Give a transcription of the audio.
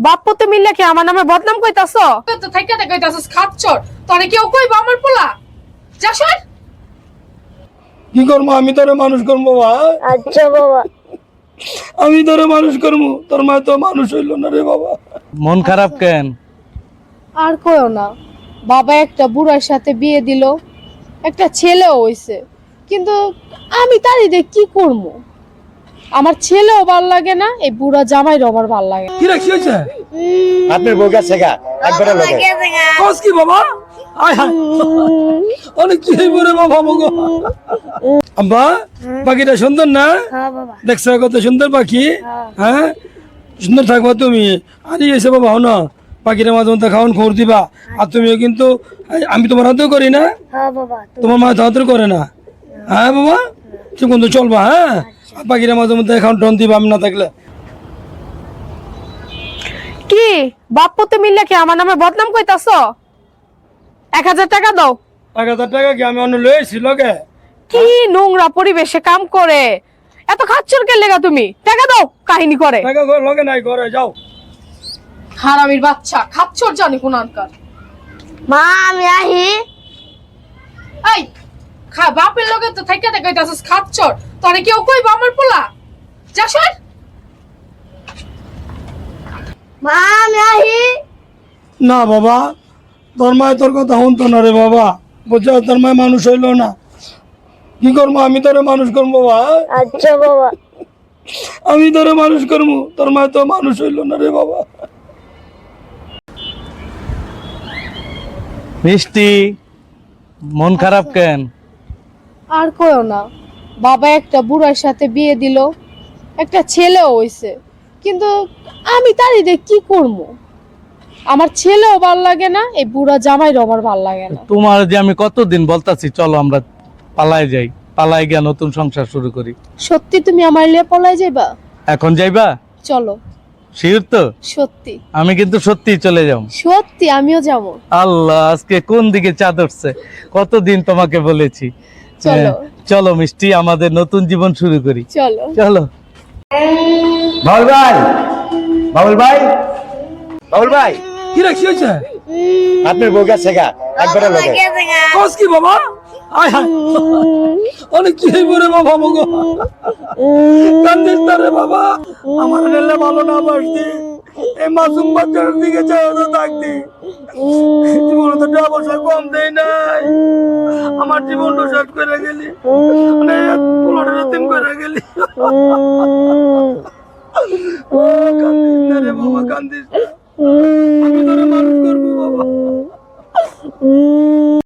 বাপ্পতে মিললে কি আমার নামে বদনাম কইতাছ? তো থাইকাতে কইতাছস খাচ্চর, তোরে কেউ কইবা আমার পোলা? যা সর। কি করবো আমি তোরে মানুষ করবো বাবা। আচ্ছা বাবা। আমি তোরে মানুষ করবো, তোর মা তো মানুষ হইল না রে বাবা। মন খারাপ কেন? আর কইও না, বাবা একটা বুড়ার সাথে বিয়ে দিল, একটা ছেলেও হইছে, কিন্তু আমি তারই দেখ কি করব? আমার ছেলেও ভাল লাগে না, এই বুড়া জামাইরও আমার ভাল লাগে না। কি রাখছি হয়েছে? আপনার বউ গেছে গা একবারে লগে কস কি বাবা? আয় হায়, অনেক কি হইব রে বাবা মগো। আব্বা, পাখিটা সুন্দর না? হ্যাঁ বাবা। দেখছো কত সুন্দর পাখি? হ্যাঁ, সুন্দর থাকবা তুমি। আরে এসে বাবা হো না, পাখিটা মাঝে মধ্যে খাওয়ান খবর দিবা। আর তুমিও কিন্তু, আমি তোমার হাতেও করি না, হ্যাঁ বাবা। তোমার মা তো হাতেও করে না। হ্যাঁ বাবা, তুমি কিন্তু চলবা। হ্যাঁ, আর পাখিটা মাঝে মধ্যে খাওয়ান টন দিবা আমি না থাকলে। কি বাপ্পতে মিললে কি আমার নামে বদনাম কইতাছ? 1000 টাকা দাও। 1000 টাকা কি আমি অন্য লয়েছি লগে? কি নোংরা পরিবেশে কাম করে, এত খাচ্ছর কে লেগা তুমি? টাকা দাও, কাহিনী করে। টাকা লগে নাই, ঘরে যাও। হারামির বাচ্চা, খাচ্ছর জানি কোন আনকার। মা আমি আহি। এই বাপের লগে তো থাইকাতে কইতাছস খাচ্ছর, তোরে কেউ কইবা আমার পোলা? যা সর। মা আমি আহি। না বাবা, তোর মায় তোর কথা শুনতো না রে বাবা, বুঝছো? তোর মায় মানুষ হইল না। কি করবো আমি তোরে মানুষ করবো বাবা। আচ্ছা বাবা। আমি তোরে মানুষ করবো, তোর মায় তো মানুষ হইল না রে বাবা। মিষ্টি, মন খারাপ কেন? আর কইও না, বাবা একটা বুড়ার সাথে বিয়ে দিল, একটা ছেলেও হইছে, কিন্তু আমি তারই দেখ কি করব? আমার ছেলেও ভাল লাগে না, এই বুড়া জামাইরও আমার ভাল লাগে না। তোমার যে আমি কতদিন বলতাছি চলো আমরা পালাই যাই, পালাই গিয়া নতুন সংসার শুরু করি। সত্যি তুমি আমার লিয়ে পলাই যাইবা? এখন যাইবা? চলো। শিওর তো? সত্যি আমি কিন্তু সত্যি চলে যাব। সত্যি আমিও যাব। আল্লাহ, আজকে কোন দিকে চাঁদ উঠছে! কতদিন তোমাকে বলেছি। চলো। চলো মিষ্টি, আমাদের নতুন জীবন শুরু করি। চলো। চলো। বাবুল ভাই, বাবুল ভাই, বাবুল ভাই, কি রাখছি হয়েছে? আপনার বউ গেছে গা একবারে লগে কস কি বাবা? আয় হায়, অনেক কি হইব রে বাবা মগো। কান্দিস না রে বাবা, আমার গেলে ভালো না বাসতি, এই মাসুম বাচ্চার দিকে চাই থাকতি। জীবনে তো টাকা পয়সা কম দেয় নাই, আমার জীবনটা শেষ করে গেলি, মানে পোলাটা তিন করে গেলি। কান্দিস না রে বাবা, কান্দিস না, আমি তোরে মানুষ করবো বাবা।